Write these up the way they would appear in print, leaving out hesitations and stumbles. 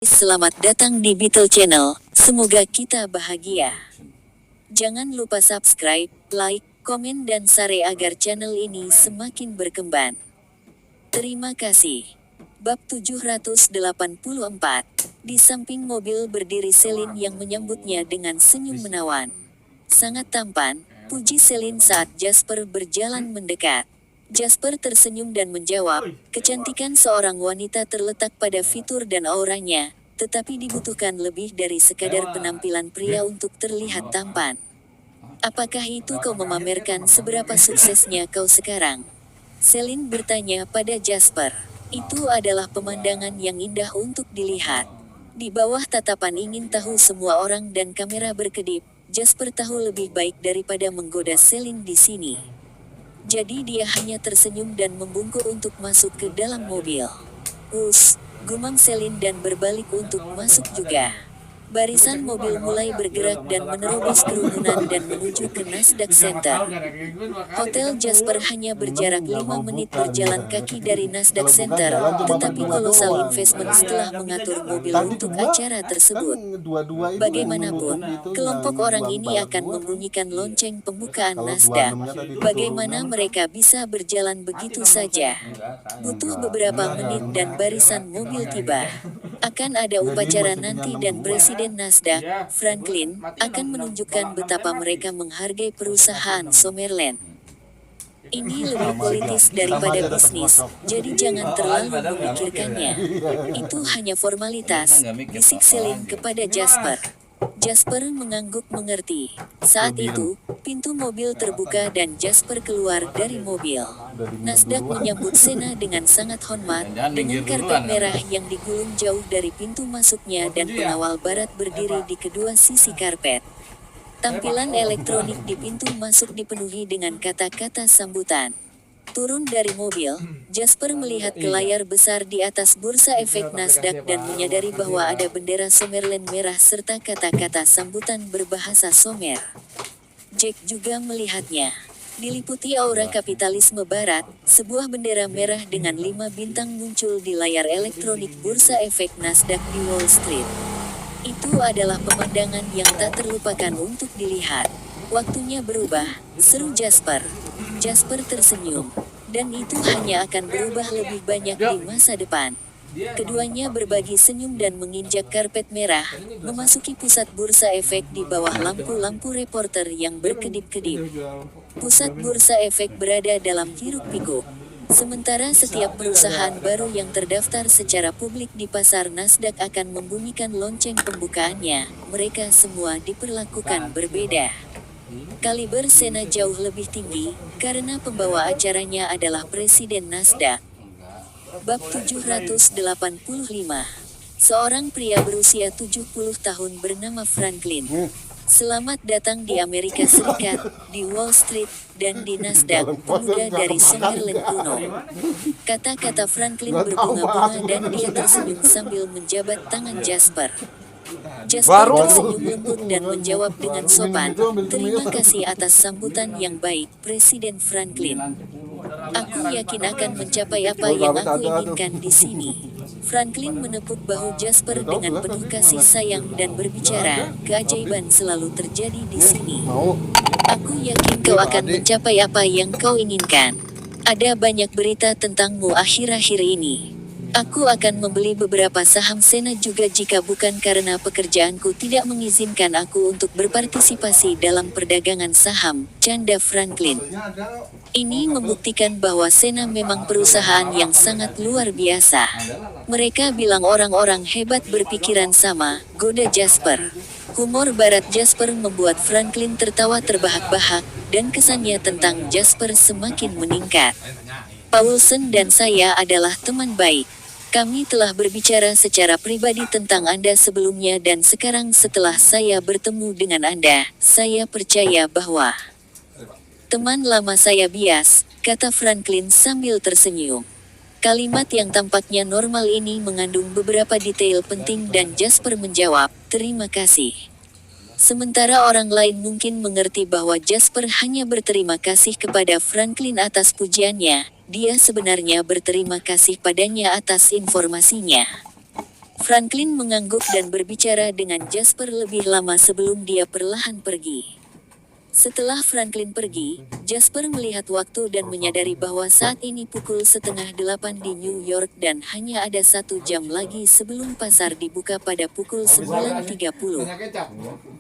Selamat datang di Beetle Channel, semoga kita bahagia. Jangan lupa subscribe, like, komen dan share agar channel ini semakin berkembang. Terima kasih. Bab 784. Di samping mobil berdiri Selin yang menyambutnya dengan senyum menawan. Sangat tampan, puji Selin saat Jasper berjalan mendekat. Jasper tersenyum dan menjawab, kecantikan seorang wanita terletak pada fitur dan auranya, tetapi dibutuhkan lebih dari sekadar penampilan pria untuk terlihat tampan. Apakah itu kau memamerkan seberapa suksesnya kau sekarang? Selin bertanya pada Jasper. Itu adalah pemandangan yang indah untuk dilihat. Di bawah tatapan ingin tahu semua orang dan kamera berkedip, Jasper tahu lebih baik daripada menggoda Selin di sini. Jadi dia hanya tersenyum dan membungkuk untuk masuk ke dalam mobil. Gumam Selin dan berbalik untuk masuk juga. Barisan mobil mulai bergerak dan menerobos kerumunan dan menuju ke Nasdaq Center. Hotel Jasper hanya berjarak 5 menit berjalan kaki dari Nasdaq Center, tetapi Colossal Investment telah mengatur mobil untuk acara tersebut. Bagaimanapun, kelompok orang ini akan membunyikan lonceng pembukaan Nasdaq. Bagaimana mereka bisa berjalan begitu saja? Butuh beberapa menit dan barisan mobil tiba. Akan ada upacara nanti dan Presiden Nasdaq, Franklin, akan menunjukkan betapa mereka menghargai perusahaan Summerland. Ini lebih politis daripada bisnis, jadi jangan terlalu memikirkannya. Itu hanya formalitas, bisik Selin kepada Jasper. Jasper mengangguk mengerti. Saat itu, pintu mobil terbuka dan Jasper keluar dari mobil. Nasdaq menyambut Sena dengan sangat hormat, dengan karpet merah yang digulung jauh dari pintu masuknya dan pengawal barat berdiri di kedua sisi karpet. Tampilan elektronik di pintu masuk dipenuhi dengan kata-kata sambutan. Turun dari mobil, Jasper melihat ke layar besar di atas bursa efek Nasdaq dan menyadari bahwa ada bendera Summerland merah serta kata-kata sambutan berbahasa Sumer. Jack juga melihatnya. Diliputi aura kapitalisme barat, sebuah bendera merah dengan 5 bintang muncul di layar elektronik bursa efek Nasdaq di Wall Street. Itu adalah pemandangan yang tak terlupakan untuk dilihat. Waktunya berubah, seru Jasper. Jasper tersenyum. Dan itu hanya akan berubah lebih banyak di masa depan. Keduanya berbagi senyum dan menginjak karpet merah, memasuki pusat bursa efek di bawah lampu-lampu reporter yang berkedip-kedip. Pusat bursa efek berada dalam hiruk-pikuk. Sementara setiap perusahaan baru yang terdaftar secara publik di pasar Nasdaq akan membunyikan lonceng pembukaannya, mereka semua diperlakukan berbeda. Kaliber Sena jauh lebih tinggi, karena pembawa acaranya adalah Presiden Nasdaq. Bab 785. Seorang pria berusia 70 tahun bernama Franklin. Selamat datang di Amerika Serikat, di Wall Street, dan di Nasdaq, pemuda dari Summerland kuno. Kata-kata Franklin berbunga-bunga dan dia tersenyum sambil menjabat tangan Jasper. Jasper tersenyum lembut dan menjawab dengan sopan, terima kasih atas sambutan yang baik, Presiden Franklin. Aku yakin akan mencapai apa yang aku inginkan di sini. Franklin menepuk bahu Jasper dengan penuh kasih sayang dan berbicara, keajaiban selalu terjadi di sini. Aku yakin kau akan mencapai apa yang kau inginkan. Ada banyak berita tentangmu akhir-akhir ini. Aku akan membeli beberapa saham Sena juga jika bukan karena pekerjaanku tidak mengizinkan aku untuk berpartisipasi dalam perdagangan saham, canda Franklin. Ini membuktikan bahwa Sena memang perusahaan yang sangat luar biasa. Mereka bilang orang-orang hebat berpikiran sama, goda Jasper. Humor barat Jasper membuat Franklin tertawa terbahak-bahak, dan kesannya tentang Jasper semakin meningkat. Paulson dan saya adalah teman baik. Kami telah berbicara secara pribadi tentang Anda sebelumnya dan sekarang setelah saya bertemu dengan Anda, saya percaya bahwa teman lama saya bias, kata Franklin sambil tersenyum. Kalimat yang tampaknya normal ini mengandung beberapa detail penting dan Jasper menjawab, terima kasih. Sementara orang lain mungkin mengerti bahwa Jasper hanya berterima kasih kepada Franklin atas pujiannya, dia sebenarnya berterima kasih padanya atas informasinya. Franklin mengangguk dan berbicara dengan Jasper lebih lama sebelum dia perlahan pergi. Setelah Franklin pergi, Jasper melihat waktu dan menyadari bahwa saat ini pukul 7:30 di New York dan hanya ada 1 jam lagi sebelum pasar dibuka pada pukul 9:30.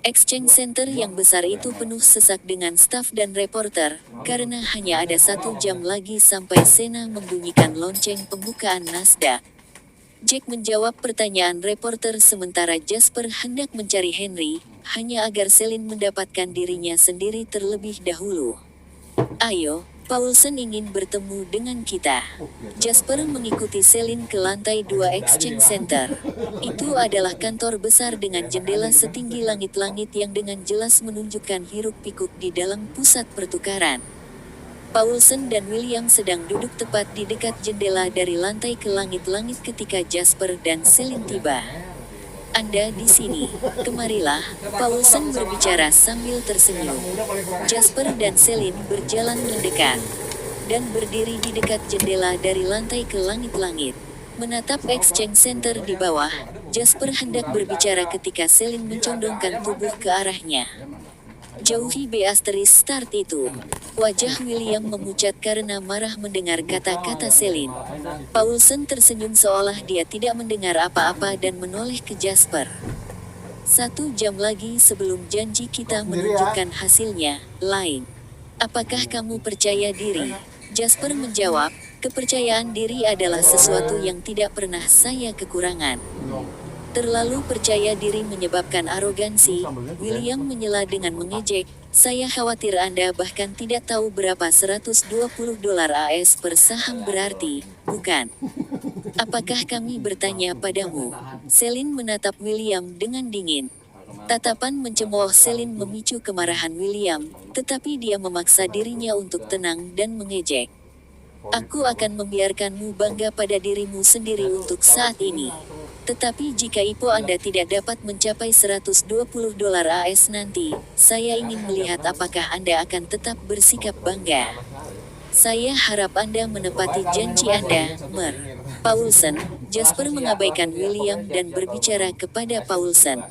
Exchange Center yang besar itu penuh sesak dengan staf dan reporter, karena hanya ada 1 jam lagi sampai Sena membunyikan lonceng pembukaan Nasdaq. Jack menjawab pertanyaan reporter sementara Jasper hendak mencari Henry, hanya agar Celine mendapatkan dirinya sendiri terlebih dahulu. Ayo, Paulson ingin bertemu dengan kita. Jasper mengikuti Celine ke lantai 2 Exchange Center. Itu adalah kantor besar dengan jendela setinggi langit-langit yang dengan jelas menunjukkan hiruk-pikuk di dalam pusat pertukaran. Paulson dan William sedang duduk tepat di dekat jendela dari lantai ke langit-langit ketika Jasper dan Celine tiba. Anda di sini, kemarilah, Paulson berbicara sambil tersenyum. Jasper dan Celine berjalan mendekat dan berdiri di dekat jendela dari lantai ke langit-langit. Menatap Exchange Center di bawah, Jasper hendak berbicara ketika Celine mencondongkan tubuh ke arahnya. Jauhi start itu. Wajah William memucat karena marah mendengar kata-kata Celine. Paulson tersenyum seolah dia tidak mendengar apa-apa dan menoleh ke Jasper. 1 jam lagi sebelum janji kita menunjukkan hasilnya, lain. Apakah kamu percaya diri? Jasper menjawab, kepercayaan diri adalah sesuatu yang tidak pernah saya kekurangan. Terlalu percaya diri menyebabkan arogansi, William menyela dengan mengejek, saya khawatir Anda bahkan tidak tahu berapa $120 AS per saham berarti, bukan? Apakah kami bertanya padamu? Celine menatap William dengan dingin. Tatapan mencemooh Celine memicu kemarahan William, tetapi dia memaksa dirinya untuk tenang dan mengejek. Aku akan membiarkanmu bangga pada dirimu sendiri untuk saat ini. Tetapi jika IPO Anda tidak dapat mencapai $120 AS nanti, saya ingin melihat apakah Anda akan tetap bersikap bangga. Saya harap Anda menepati janji Anda, Mer. Paulson. Jasper mengabaikan William dan berbicara kepada Paulson.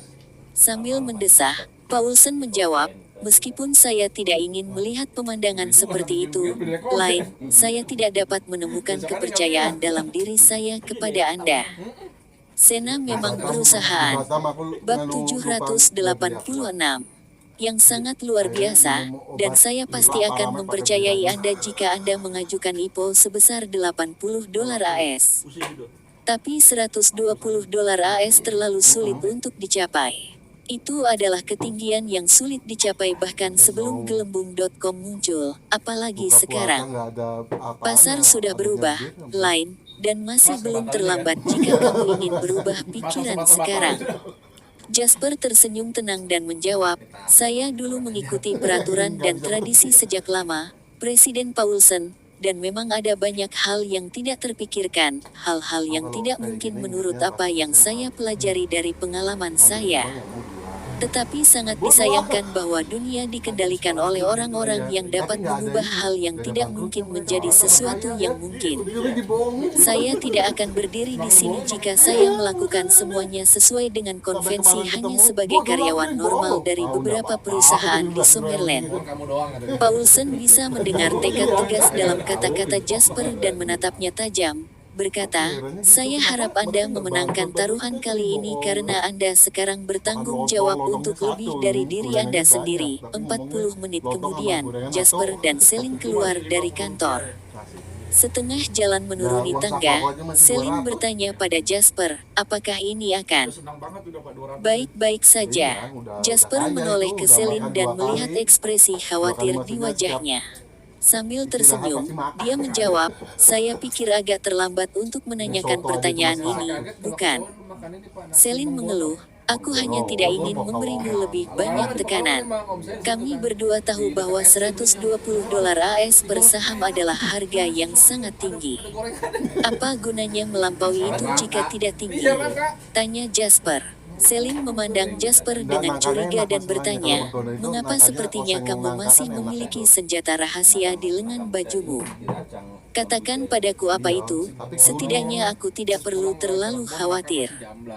Sambil mendesah, Paulson menjawab, meskipun saya tidak ingin melihat pemandangan seperti itu, lain, saya tidak dapat menemukan kepercayaan dalam diri saya kepada Anda. Sena memang perusahaan. Bab 786. Yang sangat luar biasa, dan saya pasti akan mempercayai Anda jika Anda mengajukan IPO sebesar $80 AS. Tapi $120 AS terlalu sulit untuk dicapai. Itu adalah ketinggian yang sulit dicapai bahkan sebelum gelembung.com muncul, apalagi sekarang. Pasar sudah berubah, lain, dan masih belum terlambat jika kamu ingin berubah pikiran sekarang. Jasper tersenyum tenang dan menjawab, saya dulu mengikuti peraturan dan tradisi sejak lama, Presiden Paulson, dan memang ada banyak hal yang tidak terpikirkan, hal-hal yang tidak mungkin menurut apa yang saya pelajari dari pengalaman saya. Tetapi sangat disayangkan bahwa dunia dikendalikan oleh orang-orang yang dapat mengubah hal yang tidak mungkin menjadi sesuatu yang mungkin. Saya tidak akan berdiri di sini jika saya melakukan semuanya sesuai dengan konvensi hanya sebagai karyawan normal dari beberapa perusahaan di Summerland. Paulson bisa mendengar tekad tegas dalam kata-kata Jasper dan menatapnya tajam. Berkata, saya harap Anda memenangkan taruhan kali ini karena Anda sekarang bertanggung jawab untuk lebih dari diri Anda sendiri. 40 menit kemudian, Jasper dan Celine keluar dari kantor. Setengah jalan menuruni tangga, Celine bertanya pada Jasper, apakah ini akan baik-baik saja? Jasper menoleh ke Celine dan melihat ekspresi khawatir di wajahnya. Sambil tersenyum, dia menjawab, saya pikir agak terlambat untuk menanyakan pertanyaan ini, bukan? Celine mengeluh, aku hanya tidak ingin memberimu lebih banyak tekanan. Kami berdua tahu bahwa $120 AS per saham adalah harga yang sangat tinggi. Apa gunanya melampaui itu jika tidak tinggi? Tanya Jasper. Celine memandang Jasper dengan curiga dan bertanya, mengapa sepertinya kamu masih memiliki senjata rahasia di lengan bajumu? Katakan padaku apa itu, setidaknya aku tidak perlu terlalu khawatir.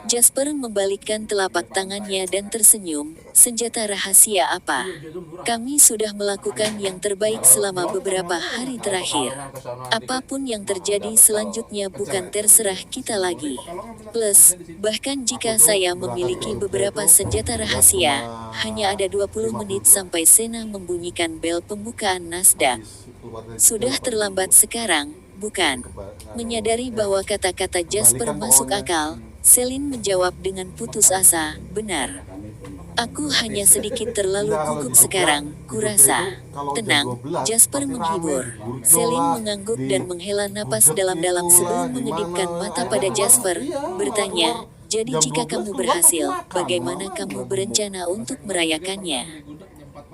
Jasper membalikkan telapak tangannya dan tersenyum, senjata rahasia apa? Kami sudah melakukan yang terbaik selama beberapa hari terakhir. Apapun yang terjadi selanjutnya bukan terserah kita lagi. Plus, bahkan jika saya memiliki beberapa senjata rahasia, hanya ada 20 menit sampai Sena membunyikan bel pembukaan Nasdaq. Sudah terlambat sekarang, bukan? Menyadari bahwa kata-kata Jasper masuk akal, Celine menjawab dengan putus asa, benar. Aku hanya sedikit terlalu gugup sekarang, kurasa. Tenang, Jasper menghibur. Celine mengangguk dan menghela napas dalam-dalam sebelum mengedipkan mata pada Jasper, bertanya, jadi jika kamu berhasil, bagaimana kamu berencana untuk merayakannya?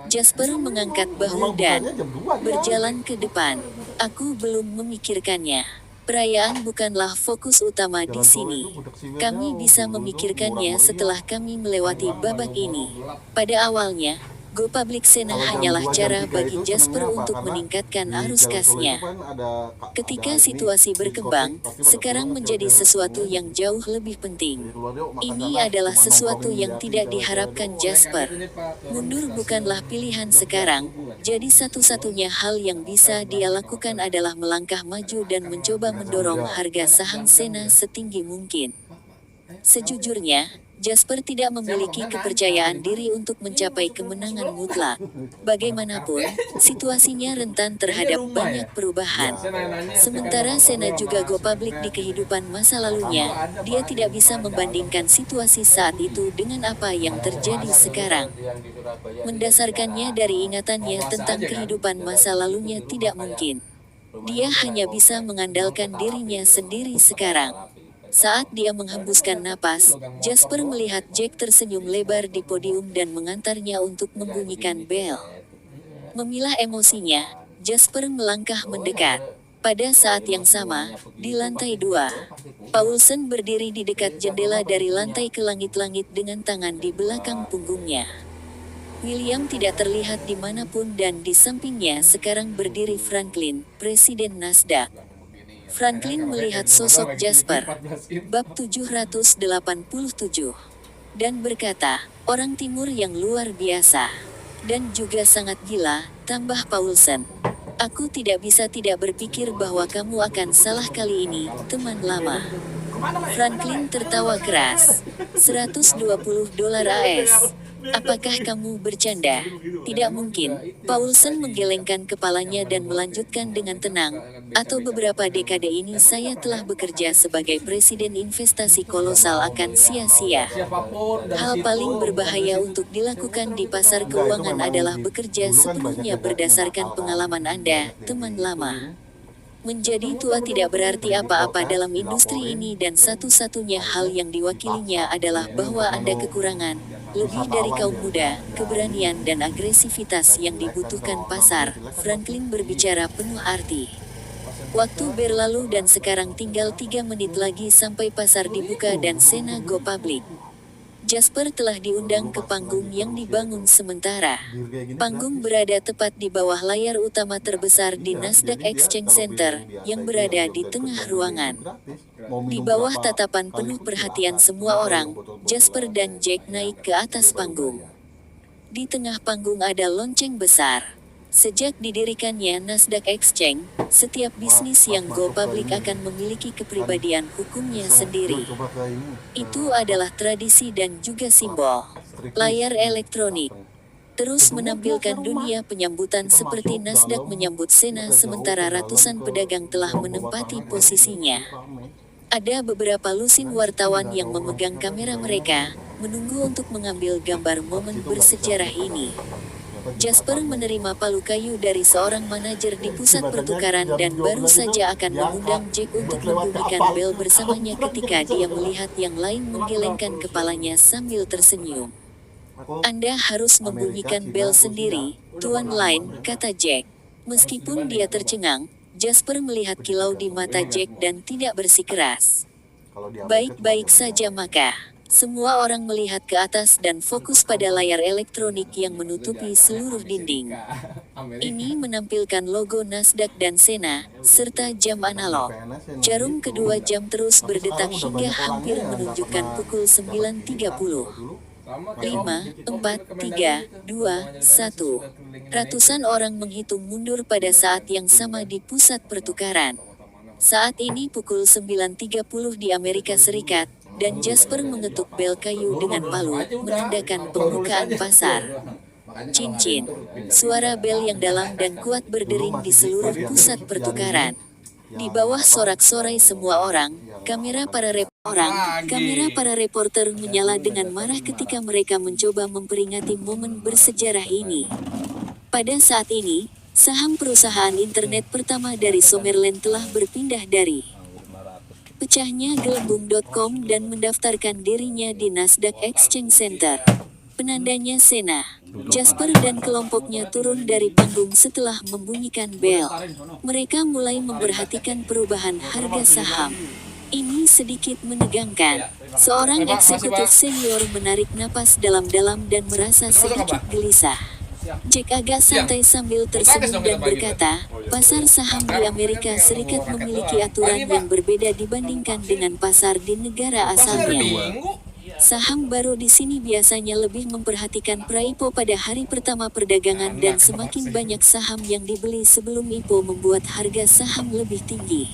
Jasper mengangkat bahu dan berjalan ke depan. Aku belum memikirkannya. Perayaan bukanlah fokus utama di sini. Kami bisa memikirkannya setelah kami melewati babak ini. Pada awalnya, Go Public Sena hanyalah cara bagi Jasper untuk meningkatkan arus kasnya. Ketika situasi berkembang, sekarang menjadi sesuatu yang jauh lebih penting. Ini adalah sesuatu yang tidak diharapkan Jasper. Mundur bukanlah pilihan sekarang, jadi satu-satunya hal yang bisa dia lakukan adalah melangkah maju dan mencoba mendorong harga saham Sena setinggi mungkin. Sejujurnya, Jasper tidak memiliki kepercayaan diri untuk mencapai kemenangan mutlak. Bagaimanapun, situasinya rentan terhadap banyak perubahan. Sementara Sena juga Go Public di kehidupan masa lalunya, dia tidak bisa membandingkan situasi saat itu dengan apa yang terjadi sekarang. Mendasarkannya dari ingatannya tentang kehidupan masa lalunya tidak mungkin. Dia hanya bisa mengandalkan dirinya sendiri sekarang. Saat dia menghembuskan napas, Jasper melihat Jack tersenyum lebar di podium dan mengantarnya untuk membunyikan bel. Memilah emosinya, Jasper melangkah mendekat. Pada saat yang sama, di lantai 2, Paulsen berdiri di dekat jendela dari lantai ke langit-langit dengan tangan di belakang punggungnya. William tidak terlihat dimanapun dan di sampingnya sekarang berdiri Franklin, Presiden Nasdaq. Franklin melihat sosok Jasper, bab 787, dan berkata, orang timur yang luar biasa, dan juga sangat gila, tambah Paulsen. Aku tidak bisa tidak berpikir bahwa kamu akan salah kali ini, teman lama. Franklin tertawa keras. $120 AS. Apakah kamu bercanda? Tidak mungkin. Paulsen menggelengkan kepalanya dan melanjutkan dengan tenang. Atau beberapa dekade ini saya telah bekerja sebagai presiden investasi kolosal akan sia-sia. Hal paling berbahaya untuk dilakukan di pasar keuangan adalah bekerja sepenuhnya berdasarkan pengalaman Anda, teman lama. Menjadi tua tidak berarti apa-apa dalam industri ini dan satu-satunya hal yang diwakilinya adalah bahwa Anda kekurangan, lebih dari kaum muda, keberanian dan agresivitas yang dibutuhkan pasar. Franklin berbicara penuh arti. Waktu berlalu dan sekarang tinggal 3 menit lagi sampai pasar dibuka dan Sena Go Public. Jasper telah diundang ke panggung yang dibangun sementara. Panggung berada tepat di bawah layar utama terbesar di Nasdaq Exchange Center, yang berada di tengah ruangan. Di bawah tatapan penuh perhatian semua orang, Jasper dan Jack naik ke atas panggung. Di tengah panggung ada lonceng besar. Sejak didirikannya Nasdaq Exchange, setiap bisnis yang Go Public akan memiliki kepribadian hukumnya sendiri. Itu adalah tradisi dan juga simbol. Layar elektronik terus menampilkan dunia penyambutan seperti Nasdaq menyambut Sena sementara ratusan pedagang telah menempati posisinya. Ada beberapa lusin wartawan yang memegang kamera mereka, menunggu untuk mengambil gambar momen bersejarah ini. Jasper menerima palu kayu dari seorang manajer di pusat pertukaran dan baru saja akan mengundang Jack untuk membunyikan bel bersamanya ketika dia melihat yang lain menggelengkan kepalanya sambil tersenyum. Anda harus membunyikan bel sendiri, Tuan Lin, kata Jack. Meskipun dia tercengang, Jasper melihat kilau di mata Jack dan tidak bersikeras. Baik-baik saja maka. Semua orang melihat ke atas dan fokus pada layar elektronik yang menutupi seluruh dinding. Ini menampilkan logo Nasdaq dan Sena, serta jam analog. Jarum kedua jam terus berdetak hingga hampir menunjukkan pukul 9.30. 5, 4, 3, 2, 1. Ratusan orang menghitung mundur pada saat yang sama di pusat pertukaran. Saat ini pukul 9.30 di Amerika Serikat, dan Jasper mengetuk bel kayu dengan palu, menandakan pembukaan pasar. Cincin. Suara bel yang dalam dan kuat berdering di seluruh pusat pertukaran. Di bawah sorak-sorai semua orang, kamera para reporter menyala dengan marah ketika mereka mencoba memperingati momen bersejarah ini. Pada saat ini, saham perusahaan internet pertama dari Summerlin telah berpindah dari pecahnya gelembung.com dan mendaftarkan dirinya di Nasdaq Exchange Center. Penandanya Sena. Jasper dan kelompoknya turun dari panggung setelah membunyikan bel. Mereka mulai memperhatikan perubahan harga saham. Ini sedikit menegangkan. Seorang eksekutif senior menarik napas dalam-dalam dan merasa sedikit gelisah. Jack agak santai sambil tersenyum dan berkata, pasar saham di Amerika Serikat memiliki aturan yang berbeda dibandingkan dengan pasar di negara asalnya. Saham baru di sini biasanya lebih memperhatikan pra-IPO pada hari pertama perdagangan dan semakin banyak saham yang dibeli sebelum IPO membuat harga saham lebih tinggi.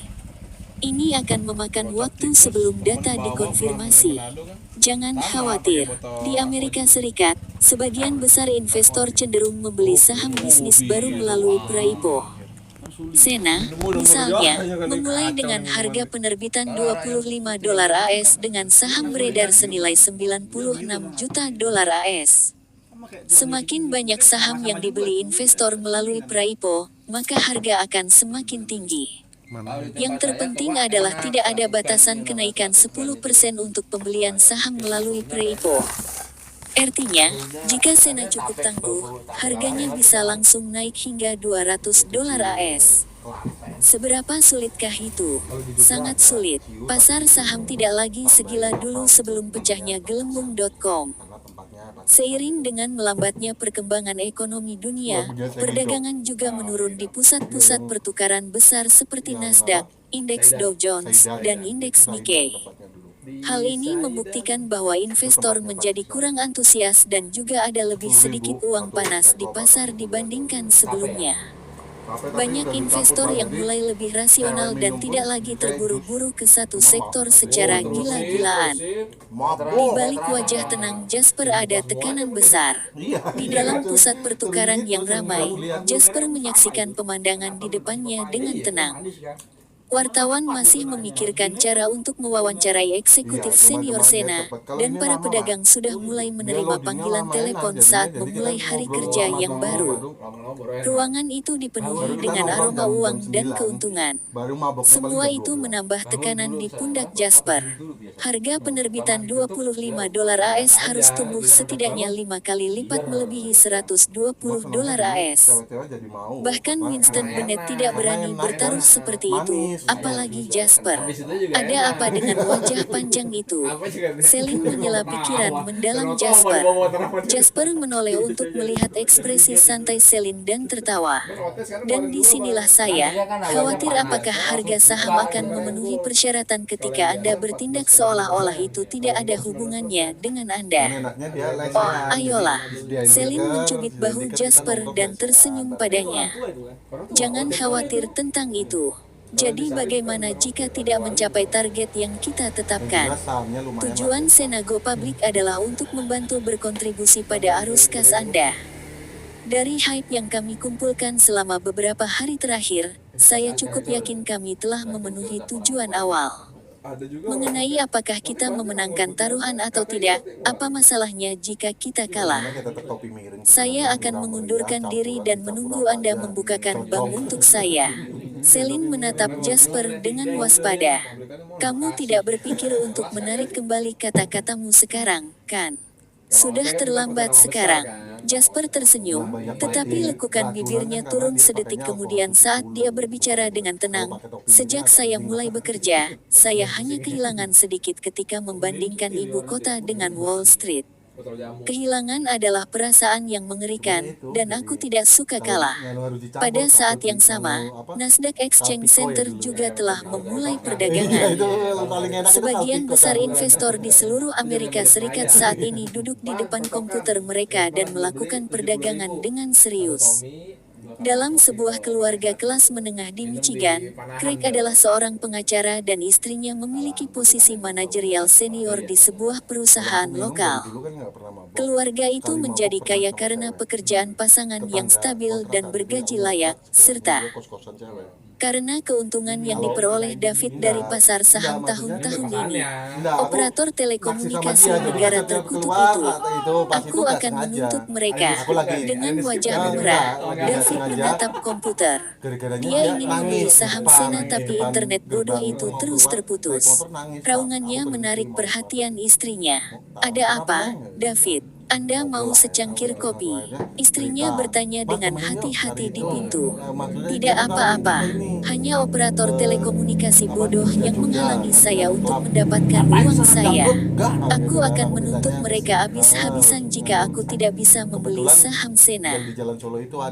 Ini akan memakan waktu sebelum data dikonfirmasi. Jangan khawatir. Di Amerika Serikat, sebagian besar investor cenderung membeli saham bisnis baru melalui pra-IPO. Sena, misalnya, memulai dengan harga penerbitan $25 AS dengan saham beredar senilai $96 juta AS. Semakin banyak saham yang dibeli investor melalui pra-IPO, maka harga akan semakin tinggi. Yang terpenting adalah tidak ada batasan kenaikan 10% untuk pembelian saham melalui pre-IPO. Artinya, jika Sena cukup tangguh, harganya bisa langsung naik hingga $200 AS. Seberapa sulitkah itu? Sangat sulit. Pasar saham tidak lagi segila dulu sebelum pecahnya gelembung.com. Seiring dengan melambatnya perkembangan ekonomi dunia, perdagangan juga menurun di pusat-pusat pertukaran besar seperti Nasdaq, indeks Dow Jones, dan indeks Nikkei. Hal ini membuktikan bahwa investor menjadi kurang antusias dan juga ada lebih sedikit uang panas di pasar dibandingkan sebelumnya. Banyak investor yang mulai lebih rasional dan tidak lagi terburu-buru ke satu sektor secara gila-gilaan. Di balik wajah tenang Jasper ada tekanan besar. Di dalam pusat pertukaran yang ramai, Jasper menyaksikan pemandangan di depannya dengan tenang. Wartawan masih memikirkan cara untuk mewawancarai eksekutif senior Sena, dan para pedagang sudah mulai menerima panggilan telepon saat memulai hari kerja yang baru. Ruangan itu dipenuhi dengan aroma uang dan keuntungan. Semua itu menambah tekanan di pundak Jasper. Harga penerbitan $25 AS harus tumbuh setidaknya 5 kali lipat melebihi $120 AS. Bahkan Winston Bennett tidak berani bertaruh seperti itu, apalagi Jasper. Ada apa dengan wajah panjang itu? Celine menyela pikiran mendalam Jasper. Jasper menoleh untuk melihat ekspresi santai Celine dan tertawa. Dan disinilah saya, khawatir apakah harga saham akan memenuhi persyaratan ketika Anda bertindak seolah-olah itu tidak ada hubungannya dengan Anda. Oh, ayolah. Celine mencubit bahu Jasper dan tersenyum padanya. Jangan khawatir tentang itu. Jadi bagaimana jika tidak mencapai target yang kita tetapkan? Tujuan Sena Go Public adalah untuk membantu berkontribusi pada arus kas Anda. Dari hype yang kami kumpulkan selama beberapa hari terakhir, saya cukup yakin kami telah memenuhi tujuan awal. Mengenai apakah kita memenangkan taruhan atau tidak, apa masalahnya jika kita kalah? Saya akan mengundurkan diri dan menunggu Anda membukakan bank untuk saya. Celine menatap Jasper dengan waspada. Kamu tidak berpikir untuk menarik kembali kata-katamu sekarang, kan? Sudah terlambat sekarang. Jasper tersenyum, tetapi lekukan bibirnya turun sedetik kemudian saat dia berbicara dengan tenang. Sejak saya mulai bekerja, saya hanya kehilangan sedikit ketika membandingkan ibu kota dengan Wall Street. Kehilangan adalah perasaan yang mengerikan, dan aku tidak suka kalah. Pada saat yang sama, Nasdaq Exchange Center juga telah memulai perdagangan. Sebagian besar investor di seluruh Amerika Serikat saat ini duduk di depan komputer mereka dan melakukan perdagangan dengan serius. Dalam sebuah keluarga kelas menengah di Michigan, Craig adalah seorang pengacara dan istrinya memiliki posisi manajerial senior di sebuah perusahaan lokal. Keluarga itu menjadi kaya karena pekerjaan pasangan yang stabil dan bergaji layak, serta karena keuntungan yang diperoleh David dari pasar saham tahun-tahun ini. Operator telekomunikasi negara terkutuk itu. Aku akan menuntut mereka. Dengan wajah memerah, David menatap komputer. Dia ingin membeli saham Sena tapi internet bodoh itu terus terputus. Raungannya menarik perhatian istrinya. Ada apa, David? Anda mau secangkir kopi? Istrinya bertanya dengan hati-hati di pintu. Tidak apa-apa, hanya operator telekomunikasi bodoh yang menghalangi saya untuk mendapatkan uang saya. Aku akan menuntut mereka habis-habisan jika aku tidak bisa membeli saham Sena.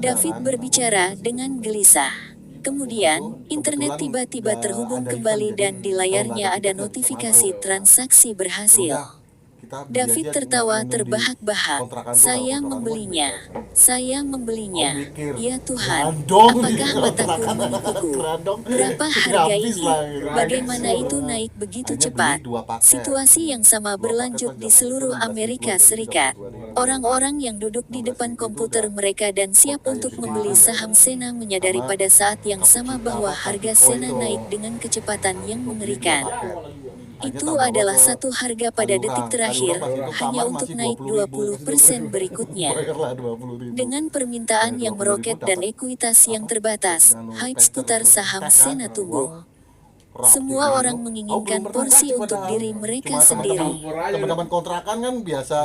David berbicara dengan gelisah. Kemudian, internet tiba-tiba terhubung kembali dan di layarnya ada notifikasi transaksi berhasil. David tertawa terbahak-bahak. Saya membelinya. Saya membelinya. Ya Tuhan, apakah mataku menipuku? Berapa harga ini? Bagaimana itu naik begitu cepat? Situasi yang sama berlanjut di seluruh Amerika Serikat. Orang-orang yang duduk di depan komputer mereka dan siap untuk membeli saham Sena menyadari pada saat yang sama bahwa harga Sena naik dengan kecepatan yang mengerikan. Itu adalah satu harga pada detik terakhir, hanya untuk naik 20% berikutnya. Dengan permintaan yang meroket dan ekuitas yang terbatas, hype seputar saham Sena tumbuh. Semua orang menginginkan porsi untuk diri mereka sendiri. Teman-teman kontrakan kan biasa